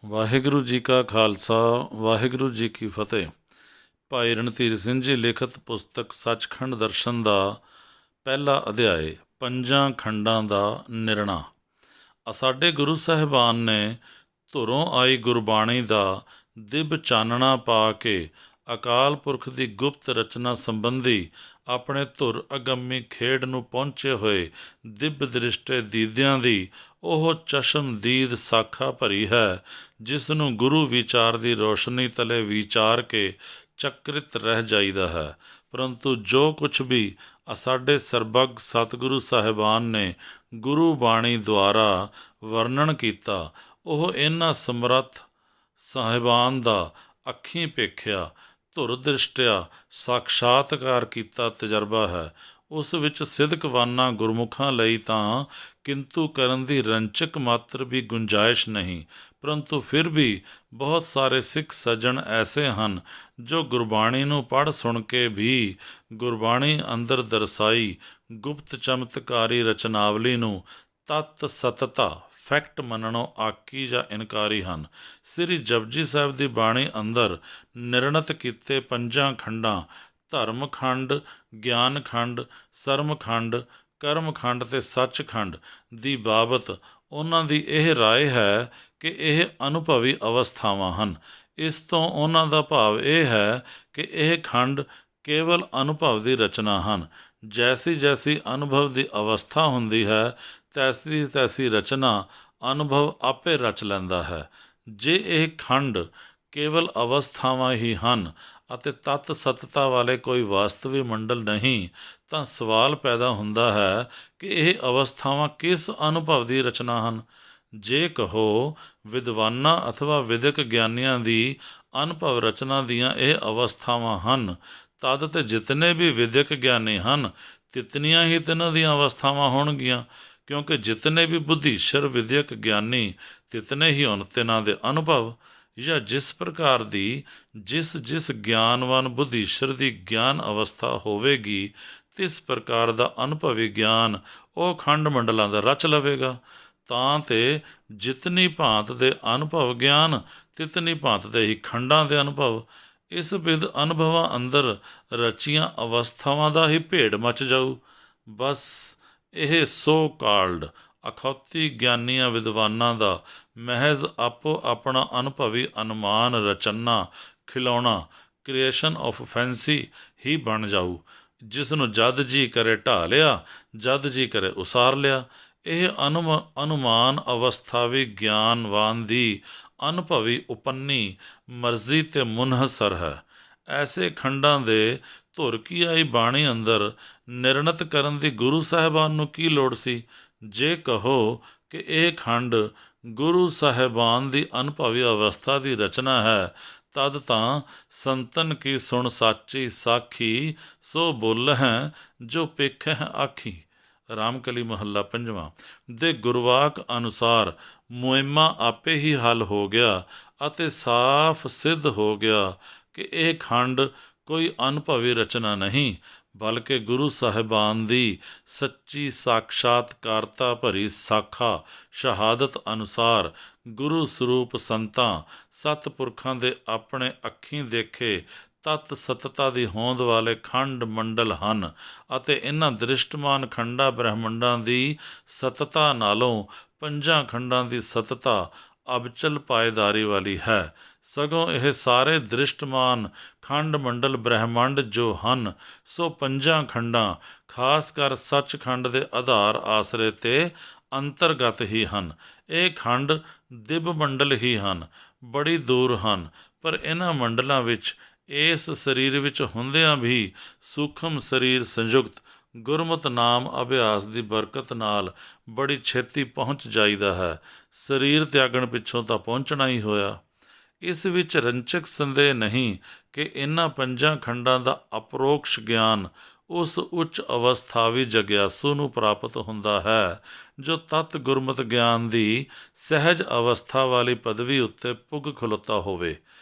ਵਾਹਿਗੁਰੂ ਜੀ ਕਾ ਖਾਲਸਾ ਵਾਹਿਗੁਰੂ ਜੀ ਕੀ ਫਤਿਹ। ਭਾਈ ਰਣਧੀਰ ਸਿੰਘ ਜੀ ਲਿਖਤ ਪੁਸਤਕ ਸੱਚਖੰਡ ਦਰਸ਼ਨ ਦਾ ਪਹਿਲਾ ਅਧਿਆਇ ਪੰਜਾਂ ਖੰਡਾਂ ਦਾ ਨਿਰਣਾ। ਸਾਡੇ ਗੁਰੂ ਸਾਹਿਬਾਨ ਨੇ ਧੁਰੋਂ ਆਈ ਗੁਰਬਾਣੀ ਦਾ ਦਿਵ ਚਾਨਣਾ ਪਾ ਕੇ ਅਕਾਲ ਪੁਰਖ ਦੀ ਗੁਪਤ ਰਚਨਾ ਸੰਬੰਧੀ ਆਪਣੇ ਧੁਰ ਅਗੰਮੀ ਖੇਡ ਨੂੰ ਪਹੁੰਚੇ ਹੋਏ ਦਿਵ ਦ੍ਰਿਸ਼ਟੇ ਦੀਦਿਆਂ ਦੀ ਉਹ ਚਸ਼ਮਦੀਦ ਸਾਖਾ ਭਰੀ ਹੈ, ਜਿਸ ਨੂੰ ਗੁਰੂ ਵਿਚਾਰ ਦੀ ਰੋਸ਼ਨੀ ਤਲੇ ਵਿਚਾਰ ਕੇ ਚਕਰਿਤ ਰਹਿ ਜਾਈਦਾ ਹੈ। ਪਰੰਤੂ ਜੋ ਕੁਛ ਵੀ ਸਾਡੇ ਸਰਬੱਗ ਸਤਿਗੁਰੂ ਸਾਹਿਬਾਨ ਨੇ ਗੁਰੂ ਬਾਣੀ ਦੁਆਰਾ ਵਰਣਨ ਕੀਤਾ, ਉਹ ਇਹਨਾਂ ਸਮਰੱਥ ਸਾਹਿਬਾਨ ਦਾ ਅੱਖੀਂ ਪੇਖਿਆ ਧੁਰ ਦ੍ਰਿਸ਼ਟਿਆ ਸਾਖਸ਼ਾਤਕਾਰ ਕੀਤਾ ਤਜਰਬਾ ਹੈ। ਉਸ ਵਿੱਚ ਸਿਦਕਵਾਨਾ ਗੁਰਮੁਖਾਂ ਲਈ ਤਾਂ ਕਿੰਤੂ ਕਰਨ ਦੀ ਰੰਚਕ ਮਾਤਰ ਵੀ ਗੁੰਜਾਇਸ਼ ਨਹੀਂ, ਪਰੰਤੂ ਫਿਰ ਵੀ ਬਹੁਤ ਸਾਰੇ ਸਿੱਖ ਸੱਜਣ ਐਸੇ ਹਨ ਜੋ ਗੁਰਬਾਣੀ ਨੂੰ ਪੜ੍ਹ ਸੁਣ ਕੇ ਵੀ ਗੁਰਬਾਣੀ ਅੰਦਰ ਦਰਸਾਈ ਗੁਪਤ ਚਮਤਕਾਰੀ ਰਚਨਾਵਲੀ ਨੂੰ ਤਤ ਸਤਤਾ ਫੈਕਟ ਮੰਨਣੋਂ ਆਕੀ ਜਾਂ ਇਨਕਾਰੀ ਹਨ। ਸ੍ਰੀ ਜਪਜੀ ਸਾਹਿਬ ਦੀ ਬਾਣੀ ਅੰਦਰ ਨਿਰਣਤ ਕੀਤੇ ਪੰਜਾਂ ਖੰਡਾਂ ਧਰਮ ਖੰਡ, ਗਿਆਨ ਖੰਡ, ਸਰਮ ਖੰਡ, ਕਰਮ ਖੰਡ ਅਤੇ ਸੱਚਖੰਡ ਦੀ ਬਾਬਤ ਉਹਨਾਂ ਦੀ ਇਹ ਰਾਏ ਹੈ ਕਿ ਇਹ ਅਨੁਭਵੀ ਅਵਸਥਾਵਾਂ ਹਨ। ਇਸ ਤੋਂ ਉਹਨਾਂ ਦਾ ਭਾਵ ਇਹ ਹੈ ਕਿ ਇਹ ਖੰਡ ਕੇਵਲ ਅਨੁਭਵ ਦੀ ਰਚਨਾ ਹਨ। ਜੈਸੀ ਜੈਸੀ ਅਨੁਭਵ ਦੀ ਅਵਸਥਾ ਹੁੰਦੀ ਹੈ, ਤੈਸੀ ਤੈਸੀ ਰਚਨਾ ਅਨੁਭਵ ਆਪੇ ਰਚ ਲੈਂਦਾ ਹੈ। ਜੇ ਇਹ ਖੰਡ ਕੇਵਲ ਅਵਸਥਾਵਾਂ ਹੀ ਹਨ ਅਤੇ ਤਤ ਸਤਤਾ ਵਾਲੇ ਕੋਈ ਵਾਸਤਵੀ ਮੰਡਲ ਨਹੀਂ, ਤਾਂ ਸਵਾਲ ਪੈਦਾ ਹੁੰਦਾ ਹੈ ਕਿ ਇਹ ਅਵਸਥਾਵਾਂ ਕਿਸ ਅਨੁਭਵ ਦੀ ਰਚਨਾ ਹਨ। ਜੇ ਕਹੋ ਵਿਦਵਾਨਾਂ ਅਥਵਾ ਵਿਦਿਅਕ ਗਿਆਨੀਆਂ ਦੀ ਅਨੁਭਵ ਰਚਨਾ ਦੀਆਂ ਇਹ ਅਵਸਥਾਵਾਂ ਹਨ, ਤਦ ਤੇ ਜਿਤਨੇ ਵੀ ਵਿਦਿਅਕ ਗਿਆਨੀ ਹਨ ਤਿਤਨੀਆਂ ਹੀ ਤਿੰਨਾਂ ਦੀਆਂ ਅਵਸਥਾਵਾਂ ਹੋਣਗੀਆਂ, ਕਿਉਂਕਿ ਜਿਤਨੇ ਵੀ ਬੁੱਧੀਸ਼ਰ ਵਿਦਿਅਕ ਗਿਆਨੀ ਤਿਤਨੇ ਹੀ ਹੁਣ ਤਿੰਨਾਂ ਦੇ ਅਨੁਭਵ। ਜਾਂ ਜਿਸ ਪ੍ਰਕਾਰ ਦੀ ਜਿਸ ਗਿਆਨਵਾਨ ਬੁੱਧੀਸ਼ਰ ਦੀ ਗਿਆਨ ਅਵਸਥਾ ਹੋਵੇਗੀ, ਤਿਸ ਪ੍ਰਕਾਰ ਦਾ ਅਨੁਭਵੀ ਗਿਆਨ ਉਹ ਖੰਡ ਮੰਡਲਾਂ ਦਾ ਰਚ ਲਵੇਗਾ। ਤਾਂ ਤੇ ਜਿਤਨੀ ਭਾਂਤ ਦੇ ਅਨੁਭਵ ਗਿਆਨ, ਤਿਤਨੀ ਭਾਂਤ ਦੇ ਹੀ ਖੰਡਾਂ ਦੇ ਅਨੁਭਵ। ਇਸ ਵਿਧ ਅਨੁਭਵਾਂ ਅੰਦਰ ਰਚੀਆਂ ਅਵਸਥਾਵਾਂ ਦਾ ਹੀ ਭੇੜ ਮਚ ਜਾਊ। ਬਸ ਇਹ ਸੋ ਕਾਲਡ ਅਖੌਤੀ ਗਿਆਨੀਆਂ ਵਿਦਵਾਨਾਂ ਦਾ ਮਹਿਜ਼ ਆਪੋ ਆਪਣਾ ਅਨੁਭਵੀ ਅਨੁਮਾਨ ਰਚਨਾ ਖਿਲਾਉਣਾ ਕ੍ਰੀਏਸ਼ਨ ਆਫ ਫੈਂਸੀ ਹੀ ਬਣ ਜਾਊ, ਜਿਸ ਨੂੰ ਜਦ ਜੀ ਕਰੇ ਢਾਹ ਲਿਆ, ਜਦ ਜੀ ਕਰੇ ਉਸਾਰ ਲਿਆ। ਇਹ ਅਨੁਮਾਨ ਅਵਸਥਾ ਵੀ ਗਿਆਨਵਾਨ ਦੀ ਅਨੁਭਵੀ ਉਪੰਨੀ ਮਰਜ਼ੀ 'ਤੇ ਮੁਨਹਸਰ ਹੈ। ਐਸੇ ਖੰਡਾਂ ਦੇ ਧੁਰ ਕੀ ਆਈ ਬਾਣੀ ਅੰਦਰ ਨਿਰਣਤ ਕਰਨ ਦੀ ਗੁਰੂ ਸਾਹਿਬਾਨ ਨੂੰ ਕੀ ਲੋੜ ਸੀ। ਜੇ ਕਹੋ ਕਿ ਇਹ ਖੰਡ ਗੁਰੂ ਸਾਹਿਬਾਨ ਦੀ ਅਨੁਭਵੀ ਅਵਸਥਾ ਦੀ ਰਚਨਾ ਹੈ, ਤਦ ਤਾਂ ਸੰਤਨ ਕੀ ਸੁਣ ਸਾਚੀ ਸਾਖੀ, ਸੋ ਬੋਲ ਹੈ ਜੋ ਪੇਖੈ ਆਖੀ। ਰਾਮਕਲੀ ਮਹੱਲਾ ਪੰਜਵਾਂ ਦੇ ਗੁਰਵਾਕ ਅਨੁਸਾਰ ਮੁਹਿੰਮਾ ਆਪੇ ਹੀ ਹੱਲ ਹੋ ਗਿਆ ਅਤੇ ਸਾਫ਼ ਸਿੱਧ ਹੋ ਗਿਆ ਕਿ ਇਹ ਖੰਡ ਕੋਈ ਅਨੁਭਵੀ ਰਚਨਾ ਨਹੀਂ, ਬਲਕਿ ਗੁਰੂ ਸਾਹਿਬਾਨ ਦੀ ਸੱਚੀ ਸਾਖਸ਼ਾਤਕਾਰਤਾ ਭਰੀ ਸਾਖਾ ਸ਼ਹਾਦਤ ਅਨੁਸਾਰ ਗੁਰੂ ਸਰੂਪ ਸੰਤਾਂ ਸਤਿਪੁਰਖਾਂ ਦੇ ਆਪਣੇ ਅੱਖੀਂ ਦੇਖੇ ਤਤ ਸਤਤਾ ਦੀ ਹੋਂਦ ਵਾਲੇ ਖੰਡ ਮੰਡਲ ਹਨ ਅਤੇ ਇਹਨਾਂ ਦ੍ਰਿਸ਼ਟਮਾਨ ਖੰਡਾਂ ਬ੍ਰਹਿਮੰਡਾਂ ਦੀ ਸਤਤਾ ਨਾਲੋਂ ਪੰਜਾਂ ਖੰਡਾਂ ਦੀ ਸਤਤਾ ਅਬਚਲ ਪਾਏਦਾਰੀ ਵਾਲੀ ਹੈ। ਸਗੋਂ ਇਹ ਸਾਰੇ ਦ੍ਰਿਸ਼ਟਮਾਨ ਖੰਡ ਮੰਡਲ ਬ੍ਰਹਿਮੰਡ ਜੋ ਹਨ, ਸੋ ਪੰਜਾਂ ਖੰਡਾਂ ਖਾਸ ਕਰ ਸੱਚਖੰਡ ਦੇ ਆਧਾਰ ਆਸਰੇ 'ਤੇ ਅੰਤਰਗਤ ਹੀ ਹਨ। ਇਹ ਖੰਡ ਦਿਵ ਮੰਡਲ ਹੀ ਹਨ, ਬੜੀ ਦੂਰ ਹਨ, ਪਰ ਇਹਨਾਂ ਮੰਡਲਾਂ ਵਿੱਚ ਇਸ ਸਰੀਰ ਵਿੱਚ ਹੁੰਦਿਆਂ ਵੀ ਸੂਖਮ ਸਰੀਰ ਸੰਯੁਕਤ ਗੁਰਮਤਿ ਨਾਮ ਅਭਿਆਸ ਦੀ ਬਰਕਤ ਨਾਲ ਬੜੀ ਛੇਤੀ ਪਹੁੰਚ ਜਾਈਦਾ ਹੈ। ਸਰੀਰ ਤਿਆਗਣ ਪਿੱਛੋਂ ਤਾਂ ਪਹੁੰਚਣਾ ਹੀ ਹੋਇਆ। ਇਸ ਵਿੱਚ ਰੰਚਕ ਸੰਦੇਹ ਨਹੀਂ ਕਿ ਇਹਨਾਂ ਪੰਜਾਂ ਖੰਡਾਂ ਦਾ ਅਪਰੋਕਸ਼ ਗਿਆਨ ਉਸ ਉੱਚ ਅਵਸਥਾਵੀ ਜਗਿਆਸੂ ਨੂੰ ਪ੍ਰਾਪਤ ਹੁੰਦਾ ਹੈ ਜੋ ਤਤ ਗੁਰਮਤਿ ਗਿਆਨ ਦੀ ਸਹਿਜ ਅਵਸਥਾ ਵਾਲੀ ਪਦਵੀ ਉੱਤੇ ਪੁੱਗ ਖਲੋਤਾ ਹੋਵੇ।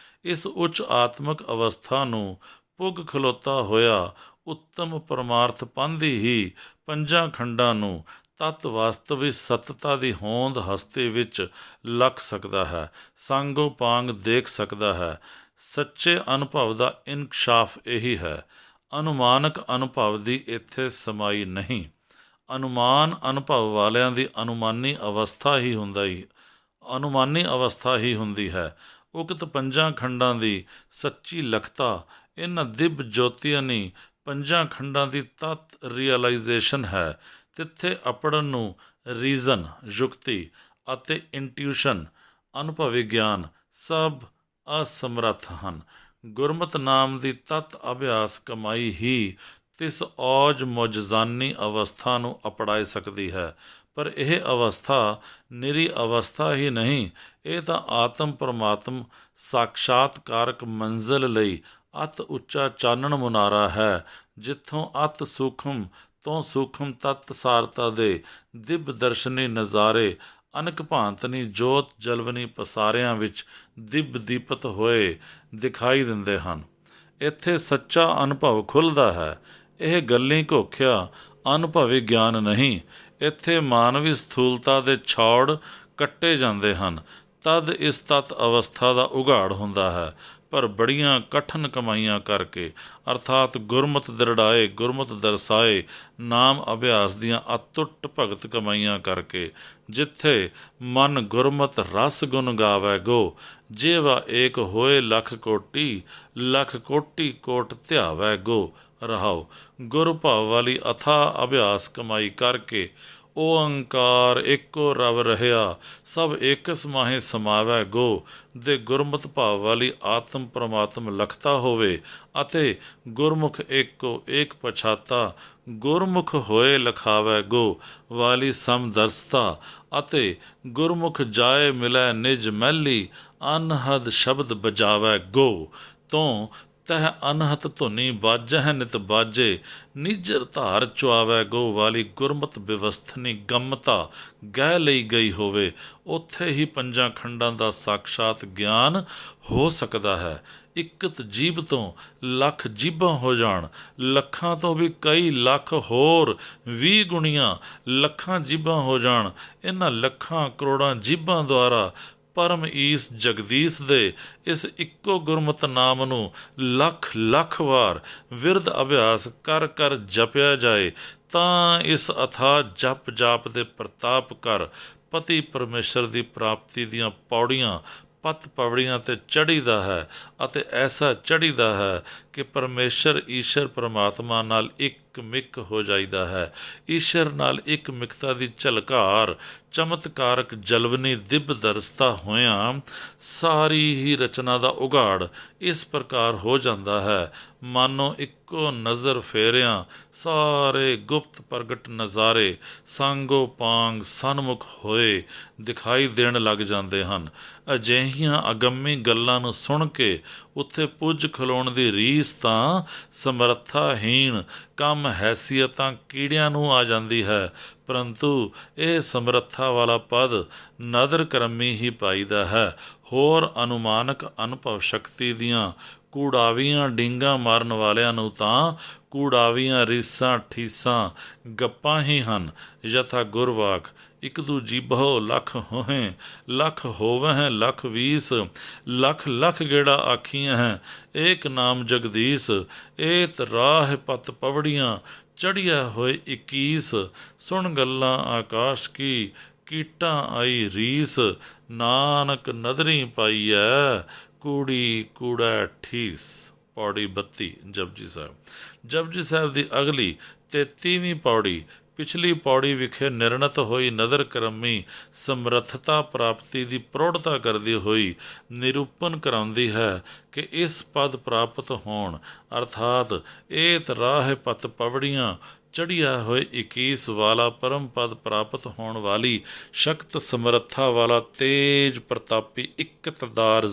ਇਸ ਉੱਚ ਆਤਮਿਕ ਅਵਸਥਾ ਨੂੰ ਪੁੱਗ ਖਲੋਤਾ ਹੋਇਆ ਉੱਤਮ ਪਰਮਾਰਥ ਪਾਂਧੀ ਹੀ ਪੰਜਾਂ ਖੰਡਾਂ ਨੂੰ ਤਤ ਵਾਸਤਵਿਕ ਸਤਤਾ ਦੀ ਹੋਂਦ ਹਸਤੀ ਵਿੱਚ ਲਖ ਸਕਦਾ ਹੈ, ਸਾਂਗੋ ਪਾਂਗ ਦੇਖ ਸਕਦਾ ਹੈ। ਸੱਚੇ ਅਨੁਭਵ ਦਾ ਇਨਕਸ਼ਾਫ ਇਹੀ ਹੈ। ਅਨੁਮਾਨਕ ਅਨੁਭਵ ਦੀ ਇੱਥੇ ਸਮਾਈ ਨਹੀਂ। ਅਨੁਮਾਨ ਅਨੁਭਵ ਵਾਲਿਆਂ ਦੀ ਅਨੁਮਾਨੀ ਅਵਸਥਾ ਹੀ ਹੁੰਦੀ ਹੈ। ਉਕਤ ਪੰਜਾਂ ਖੰਡਾਂ ਦੀ ਸੱਚੀ ਲਖਤਾ ਇਹਨਾਂ ਦਿਵ ਜੋਤੀਆਨੀ ਪੰਜਾਂ ਖੰਡਾਂ ਦੀ ਤਤ ਰੀਅਲਾਈਜ਼ੇਸ਼ਨ ਹੈ। ਤਿੱਥੇ ਅਪੜਨ ਨੂੰ ਰੀਜ਼ਨ ਯੁਕਤੀ ਅਤੇ ਇੰਟਿਊਸ਼ਨ ਅਨੁਭਵੀ ਗਿਆਨ ਸਭ ਅਸਮਰੱਥ ਹਨ। ਗੁਰਮਤਿ ਨਾਮ ਦੀ ਤਤ ਅਭਿਆਸ ਕਮਾਈ ਹੀ ਤਿਸ ਔਜ ਮੁਜਜ਼ਾਨੀ ਅਵਸਥਾ ਨੂੰ ਅਪੜਾਏ ਸਕਦੀ ਹੈ। ਪਰ ਇਹ ਅਵਸਥਾ ਨਿਰੀ ਅਵਸਥਾ ਹੀ ਨਹੀਂ, ਇਹ ਤਾਂ ਆਤਮ ਪਰਮਾਤਮ ਸਾਖਸ਼ਾਤਕਾਰਕ ਮੰਜ਼ਿਲ ਲਈ ਅਤ ਉੱਚਾ ਚਾਨਣ ਮੁਨਾਰਾ ਹੈ, ਜਿੱਥੋਂ ਅਤ ਸੂਖਮ ਤੋਂ ਸੂਖਮ ਤਤ ਸਾਰਤਾ ਦੇ ਦਿਵ ਦਰਸ਼ਨੀ ਨਜ਼ਾਰੇ ਅਨਕ ਭਾਂਤਨੀ ਜੋਤ ਜਲਵਨੀ ਪਸਾਰਿਆਂ ਵਿੱਚ ਦਿਵ ਦੀਪਤ ਹੋਏ ਦਿਖਾਈ ਦਿੰਦੇ ਹਨ। ਇੱਥੇ ਸੱਚਾ ਅਨੁਭਵ ਖੁੱਲ੍ਹਦਾ ਹੈ। ਇਹ ਗੱਲੀਂ ਘੋਖਿਆ ਅਨੁਭਵੀ ਗਿਆਨ ਨਹੀਂ। ਇੱਥੇ ਮਾਨਵੀ ਸਥੂਲਤਾ ਦੇ ਛੌੜ ਕੱਟੇ ਜਾਂਦੇ ਹਨ। ਤਦ ਇਸ ਤਤ ਅਵਸਥਾ ਦਾ ਉਘਾੜ ਹੁੰਦਾ ਹੈ। ਪਰ ਬੜੀਆਂ ਕਠਨ ਕਮਾਈਆਂ ਕਰਕੇ, ਅਰਥਾਤ ਗੁਰਮਤਿ ਦ੍ਰਿੜਾਏ, ਗੁਰਮਤਿ ਦਰਸਾਏ, ਨਾਮ ਅਭਿਆਸ ਦੀਆਂ ਅਤੁੱਟ ਭਗਤ ਕਮਾਈਆਂ ਕਰਕੇ, ਜਿੱਥੇ ਮਨ ਗੁਰਮਤਿ ਰਸ ਗੁਣ ਗਾਵੈ ਗੋ, ਜੇਵਾ ਏਕ ਹੋਏ ਲੱਖ ਕੋਟੀ ਕੋਟ ਧਿਆਵੈ ਗੋ। ਰਹਾਓ। ਗੁਰ ਭਾਵ ਵਾਲੀ ਅਥਾਹ ਅਭਿਆਸ ਕਮਾਈ ਕਰਕੇ ਓਅੰਕਾਰ ਏਕੋ ਰਵ ਰਹਿਆ, ਸਭ ਏਕਸ ਮਾਹੇ ਸਮਾਵੈ ਗੋ ਦੇ ਗੁਰਮਤਿ ਭਾਵ ਵਾਲੀ ਆਤਮ ਪਰਮਾਤਮ ਲਖਤਾ ਹੋਵੇ ਅਤੇ ਗੁਰਮੁਖ ਏਕੋ ਏਕ ਪਛਾਤਾ ਗੁਰਮੁਖ ਹੋਏ ਲਖਾਵੈ ਗੋ ਵਾਲੀ ਸਮਦਰਸਤਾ ਅਤੇ ਗੁਰਮੁਖ ਜਾਏ ਮਿਲੈ ਨਿਜ ਮਹਿਲੀ ਅਨਹਦ ਸ਼ਬਦ ਬਜਾਵੈ ਗੋ ਤੋਂ ਤਹ ਅਨਹਤ ਧੁਨੀ ਬਾਜਹਿ ਨਿਤ ਬਾਜੇ ਨਿਜਰ ਧਾਰ ਚੁਆਵੈ ਗੋ ਵਾਲੀ ਗੁਰਮਤਿ ਵਿਵਸਥਨੀ ਗੰਮਤਾ ਗਹਿ ਲਈ ਗਈ ਹੋਵੇ। ਉੱਥੇ ਹੀ ਪੰਜਾਂ ਖੰਡਾਂ ਦਾ ਸਾਖਸ਼ਾਤ ਗਿਆਨ ਹੋ ਸਕਦਾ ਹੈ। ਇਕਤ ਜੀਭ ਤੋਂ ਲੱਖ ਜੀਭਾਂ ਹੋ ਜਾਣ, ਲੱਖਾਂ ਤੋਂ ਵੀ ਕਈ ਲੱਖ ਹੋਰ 20 ਗੁਣੀਆਂ ਲੱਖਾਂ ਜੀਭਾਂ ਹੋ ਜਾਣ, ਇਹਨਾਂ ਲੱਖਾਂ ਕਰੋੜਾਂ ਜੀਭਾਂ ਦੁਆਰਾ ਪਰਮ ਈਸ ਜਗਦੀਸ਼ ਦੇ ਇਸ ਇੱਕੋ ਗੁਰਮਤਿ ਨਾਮ ਨੂੰ ਲੱਖ ਲੱਖ ਵਾਰ ਵਿਰਧ ਅਭਿਆਸ ਕਰ ਕਰ ਜਪਿਆ ਜਾਏ ਤਾਂ ਇਸ ਅਥਾਹ ਜਪ ਜਾਪ ਦੇ ਪ੍ਰਤਾਪ ਕਰ ਪਤੀ ਪਰਮੇਸ਼ਰ ਦੀ ਪ੍ਰਾਪਤੀ ਦੀਆਂ ਪੌੜੀਆਂ ਪੱਤ ਪਵੜੀਆਂ 'ਤੇ ਚੜ੍ਹੀਦਾ ਹੈ ਅਤੇ ਐਸਾ ਚੜ੍ਹੀਦਾ ਹੈ ਕਿ ਪਰਮੇਸ਼ਰ ਈਸ਼ਰ ਪਰਮਾਤਮਾ ਨਾਲ ਇੱਕ ਮਿਕ ਹੋ ਜਾਈਦਾ ਹੈ। ਈਸ਼ਰ ਨਾਲ ਇੱਕ ਮਿਕਤਾ ਦੀ ਝਲਕਾਰ ਚਮਤਕਾਰਕ ਜਲਵਨੀ ਦਿਵ ਦਰਸਤਾ ਹੋਇਆਂ ਸਾਰੀ ਹੀ ਰਚਨਾ ਦਾ ਉਘਾੜ ਇਸ ਪ੍ਰਕਾਰ ਹੋ ਜਾਂਦਾ ਹੈ, ਮਾਨੋ ਇੱਕੋ ਨਜ਼ਰ ਫੇਰਿਆਂ ਸਾਰੇ ਗੁਪਤ ਪ੍ਰਗਟ ਨਜ਼ਾਰੇ ਸਾਂਗੋ ਪਾਂਗ ਸਨਮੁਖ ਹੋਏ ਦਿਖਾਈ ਦੇਣ ਲੱਗ ਜਾਂਦੇ ਹਨ। ਅਜਿਹੀਆਂ ਅਗੰਮੀ ਗੱਲਾਂ ਨੂੰ ਸੁਣ ਕੇ ਉੱਥੇ ਪੁੱਜ ਖਲੋਣ ਦੀ ਰੀਸ ਤਾਂ ਸਮਰੱਥਾਹੀਣ ਕੰਮ ਹੈਸੀਅਤਾਂ ਕੀੜਿਆਂ ਨੂੰ ਆ ਜਾਂਦੀ ਹੈ, ਪਰੰਤੂ ਇਹ ਸਮਰੱਥਾ ਵਾਲਾ ਪਦ ਨਦਰ ਕਰਮੀ ਹੀ ਪਾਈਦਾ ਹੈ। ਹੋਰ ਅਨੁਮਾਨਕ ਅਨੁਭਵ ਸ਼ਕਤੀ ਦੀਆਂ ਕੂੜਾਵੀਆਂ ਡੀਂਗਾਂ ਮਾਰਨ ਵਾਲਿਆਂ ਨੂੰ ਤਾਂ ਕੂੜਾਵੀਆਂ ਰੀਸਾਂ ਠੀਸਾਂ ਗੱਪਾਂ ਹੀ ਹਨ। ਯਥਾ ਗੁਰਵਾਕ ਇੱਕ ਦੂ ਜੀਭੋ ਲੱਖ ਹੋਹੇ ਲੱਖ ਹੋਵਹਿ ਲੱਖ ਵੀਸ, ਲੱਖ ਲੱਖ ਗੇੜਾ ਆਖੀਆਂ ਹੈ ਏਕ ਨਾਮ ਜਗਦੀਸ਼, ਏਤ ਰਾਹ ਪਤ ਪਵੜੀਆਂ ਚੜ੍ਹਿਆ ਹੋਏ 21। ਸੁਣ ਗੱਲਾਂ ਆਕਾਸ਼ ਕੀ ਕੀਟਾਂ ਆਈ ਰੀਸ, ਨਾਨਕ ਨਦਰੀ ਪਾਈਐ ਕੂੜੀ ਕੂੜਾ ਠੀਸ। ਪੌੜੀ 32 ਜਪਜੀ ਸਾਹਿਬ। ਜਪਜੀ ਸਾਹਿਬ ਦੀ ਅਗਲੀ 33ਵੀਂ ਪੌੜੀ ਪਿਛਲੀ ਪੌੜੀ ਵਿਖੇ ਨਿਰਣਤ ਹੋਈ ਨਦਰ ਕਰਮੀ ਸਮਰੱਥਤਾ ਪ੍ਰਾਪਤੀ ਦੀ ਪ੍ਰੌੜਤਾ ਕਰਦੀ ਹੋਈ ਨਿਰੂਪਣ ਕਰਾਉਂਦੀ ਹੈ ਕਿ ਇਸ ਪਦ ਪ੍ਰਾਪਤ ਹੋਣ ਅਰਥਾਤ ਏਤ ਰਾਹ ਪਤ ਪਵੜੀਆਂ ਚੜ੍ਹਿਆ ਹੋਏ 21 ਵਾਲਾ ਪਰਮ ਪਦ ਪ੍ਰਾਪਤ ਹੋਣ ਵਾਲੀ ਸ਼ਕਤ ਸਮਰੱਥਾ ਵਾਲਾ ਤੇਜ ਪ੍ਰਤਾਪੀ ਇਕਤਦਾਰ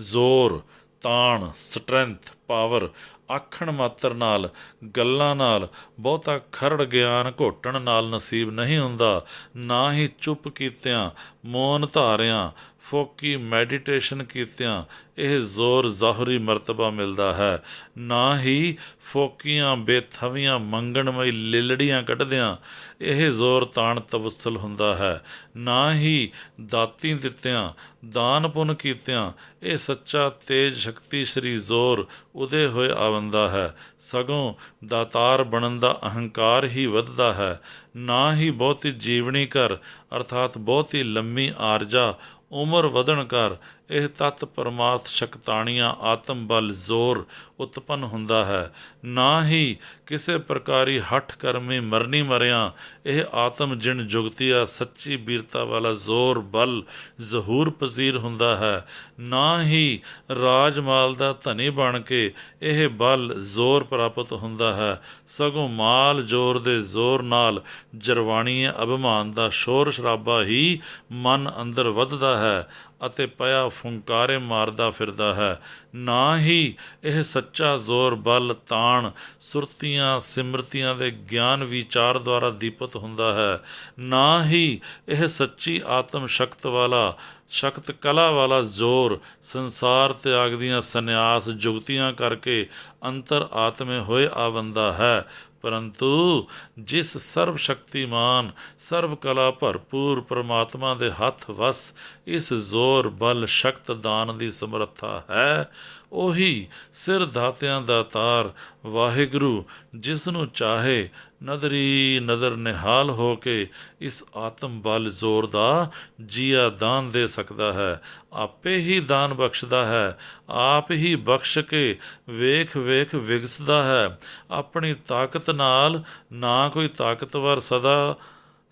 ਜ਼ੋਰ ਤਾਣ ਸਟਰੈਂਥ ਪਾਵਰ ਆਖਣ ਮਾਤਰ ਨਾਲ, ਗੱਲਾਂ ਨਾਲ, ਬਹੁਤਾ ਖਰੜ ਗਿਆਨ ਘੋਟਣ ਨਾਲ ਨਸੀਬ ਨਹੀਂ ਹੁੰਦਾ। ਨਾ ਹੀ ਚੁੱਪ ਕੀਤਿਆਂ, ਮੌਨ ਧਾਰਿਆਂ, ਫੋਕੀ ਮੈਡੀਟੇਸ਼ਨ ਕੀਤਿਆਂ ਇਹ ਜ਼ੋਰ ਜ਼ਾਹਰੀ ਮਰਤਬਾ ਮਿਲਦਾ ਹੈ। ਨਾ ਹੀ ਫੋਕੀਆਂ ਬੇਥਵੀਆਂ ਮੰਗਣਮਈ ਲਿਲੜੀਆਂ ਕੱਢਦਿਆਂ ਇਹ ਜ਼ੋਰ ਤਾਣ ਤਵੱਸਲ ਹੁੰਦਾ ਹੈ। ਨਾ ਹੀ ਦਾਤੀ ਦਿੱਤਿਆਂ, ਦਾਨ ਪੁੰਨ ਕੀਤਿਆਂ ਇਹ ਸੱਚਾ ਤੇਜ ਸ਼ਕਤੀ ਸ਼੍ਰੀ ਜ਼ੋਰ ਉਦੇ ਹੋਏ ਆਵੰਦਾ ਹੈ। ਸਗੋਂ ਦਾਤਾਰ ਬਣਨ ਦਾ ਅਹੰਕਾਰ ਹੀ ਵੱਧਦਾ ਹੈ। ਨਾ ਹੀ ਬਹੁਤੀ ਜੀਵਨੀ ਕਰ ਅਰਥਾਤ ਬਹੁਤੀ ਲੰਮੀ ਆਰਜਾ ਉਮਰ ਵਧਣ ਕਰ ਇਹ ਤੱਤ ਪਰਮਾਰਥ ਸ਼ਕਤਾਣੀਆਂ ਆਤਮ ਬਲ ਜ਼ੋਰ ਉਤਪੰਨ ਹੁੰਦਾ ਹੈ। ਨਾ ਹੀ ਕਿਸੇ ਪ੍ਰਕਾਰੀ ਹੱਠ ਕਰਮੀ ਮਰਨੀ ਮਰਿਆਂ ਇਹ ਆਤਮ ਜਿਣ ਜੁਗਤੀਆ ਸੱਚੀ ਬੀਰਤਾ ਵਾਲਾ ਜ਼ੋਰ ਬਲ ਜ਼ਹੂਰ ਪਜ਼ੀਰ ਹੁੰਦਾ ਹੈ। ਨਾ ਹੀ ਰਾਜਮਾਲ ਦਾ ਧਨੀ ਬਣ ਕੇ ਇਹ ਬਲ ਜ਼ੋਰ ਪ੍ਰਾਪਤ ਹੁੰਦਾ ਹੈ। ਸਗੋਂ ਮਾਲ ਜੋਰ ਦੇ ਜ਼ੋਰ ਨਾਲ ਜਰਵਾਣੀਏ ਅਭਿਮਾਨ ਦਾ ਸ਼ੋਰ ਸ਼ਰਾਬਾ ਹੀ ਮਨ ਅੰਦਰ ਵੱਧਦਾ ਹੈ ਅਤੇ ਪਿਆ ਫੁੰਕਾਰੇ ਮਾਰਦਾ ਫਿਰਦਾ ਹੈ। ਨਾ ਹੀ ਇਹ ਸੱਚਾ ਜ਼ੋਰ ਬਲ ਤਾਣ ਸੁਰਤੀਆਂ ਸਿਮਰਤੀਆਂ ਦੇ ਗਿਆਨ ਵਿਚਾਰ ਦੁਆਰਾ ਦੀਪਤ ਹੁੰਦਾ ਹੈ। ਨਾ ਹੀ ਇਹ ਸੱਚੀ ਆਤਮ ਸ਼ਕਤ ਵਾਲਾ ਸ਼ਕਤ ਕਲਾ ਵਾਲਾ ਜ਼ੋਰ ਸੰਸਾਰ ਤਿਆਗ ਦੀਆਂ ਸੰਨਿਆਸ ਜੁਗਤੀਆਂ ਕਰਕੇ ਅੰਤਰ ਆਤਮੇ ਹੋਏ ਆਵੰਦਾ ਹੈ। ਪਰੰਤੂ ਜਿਸ ਸਰਬ ਸ਼ਕਤੀਮਾਨ ਸਰਬ ਕਲਾ ਭਰਪੂਰ ਪਰਮਾਤਮਾ ਦੇ ਹੱਥ ਵਸ ਇਸ ਜ਼ੋਰ ਬਲ ਸ਼ਕਤ ਦਾਨ ਦੀ ਸਮਰੱਥਾ ਹੈ, ਉਹੀ ਸਿਰ ਦਾਤਿਆਂ ਦਾ ਤਾਰ ਵਾਹਿਗੁਰੂ ਜਿਸ ਨੂੰ ਚਾਹੇ ਨਦਰੀ ਨਦਰ ਨਿਹਾਲ ਹੋ ਕੇ ਇਸ ਆਤਮ ਬਲ ਜ਼ੋਰ ਦਾ ਜੀਆ ਦਾਨ ਦੇ ਸਕਦਾ ਹੈ। ਆਪੇ ਹੀ ਦਾਨ ਬਖਸ਼ਦਾ ਹੈ, ਆਪ ਹੀ ਬਖਸ਼ ਕੇ ਵੇਖ ਵੇਖ ਵਿਗਸਦਾ ਹੈ। ਆਪਣੀ ਤਾਕਤ ਨਾਲ ਨਾ ਕੋਈ ਤਾਕਤਵਰ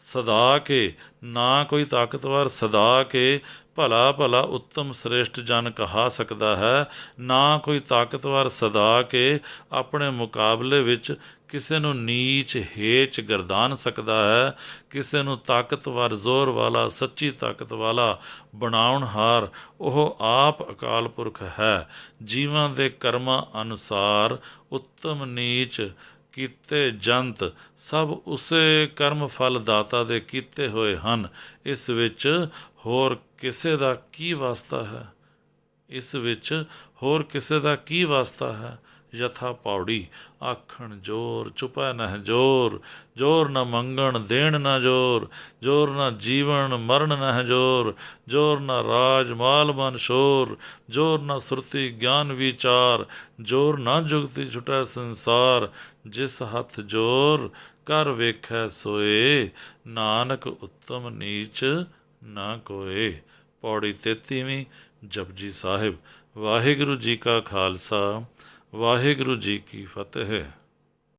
ਸਦਾ ਕੇ ਨਾ ਕੋਈ ਤਾਕਤਵਰ ਸਦਾ ਕੇ ਭਲਾ ਭਲਾ ਉੱਤਮ ਸ੍ਰੇਸ਼ਟ ਜਨ ਕਹਾ ਸਕਦਾ ਹੈ। ਨਾ ਕੋਈ ਤਾਕਤਵਰ ਸਦਾ ਕੇ ਆਪਣੇ ਮੁਕਾਬਲੇ ਵਿੱਚ ਕਿਸੇ ਨੂੰ ਨੀਚ ਹੇਚ ਗਰਦਾਨ ਸਕਦਾ ਹੈ। ਕਿਸੇ ਨੂੰ ਤਾਕਤਵਰ ਜ਼ੋਰ ਵਾਲਾ ਸੱਚੀ ਤਾਕਤ ਵਾਲਾ ਬਣਾਉਣਹਾਰ ਉਹ ਆਪ ਅਕਾਲ ਪੁਰਖ ਹੈ। ਜੀਵਾਂ ਦੇ ਕਰਮਾਂ ਅਨੁਸਾਰ ਉੱਤਮ ਨੀਚ ਕੀਤੇ ਜੰਤ ਸਭ ਉਸੇ ਕਰਮ ਫਲ ਦਾਤਾ ਦੇ ਕੀਤੇ ਹੋਏ ਹਨ। ਇਸ ਵਿੱਚ ਹੋਰ ਕਿਸੇ ਦਾ ਕੀ ਵਾਸਤਾ ਹੈ? ਇਸ ਵਿੱਚ ਹੋਰ ਕਿਸੇ ਦਾ ਕੀ ਵਾਸਤਾ ਹੈ? ਯਥਾ ਪੌੜੀ ਆਖਣ ਜੋਰ ਚੁਪੈ ਨਹਿ ਜੋਰ, ਜੋਰ ਨ ਮੰਗਣ ਦੇਣ ਨ ਜੋਰ, ਜੋਰ ਨ ਜੀਵਨ ਮਰਨ ਨਹਿ ਜੋਰ, ਜੋਰ ਨ ਰਾਜ ਮਾਲ ਮਨ ਸ਼ੋਰ, ਜੋਰ ਨ ਸੁਰਤੀ ਗਿਆਨ ਵਿਚਾਰ, ਜੋਰ ਨ ਜੁਗਤੀ ਛੁਟੈ ਸੰਸਾਰ। ਜਿਸ ਹੱਥ ਜੋਰ ਕਰ ਵੇਖੈ ਸੋਏ, ਨਾਨਕ ਉੱਤਮ ਨੀਚ ਨਾ ਕੋਏ। ਪੌੜੀ 33ਵੀਂ ਜਪਜੀ ਸਾਹਿਬ। ਵਾਹਿਗੁਰੂ ਜੀ ਕਾ ਖਾਲਸਾ, ਵਾਹਿਗੁਰੂ ਜੀ ਕੀ ਫਤਿਹ।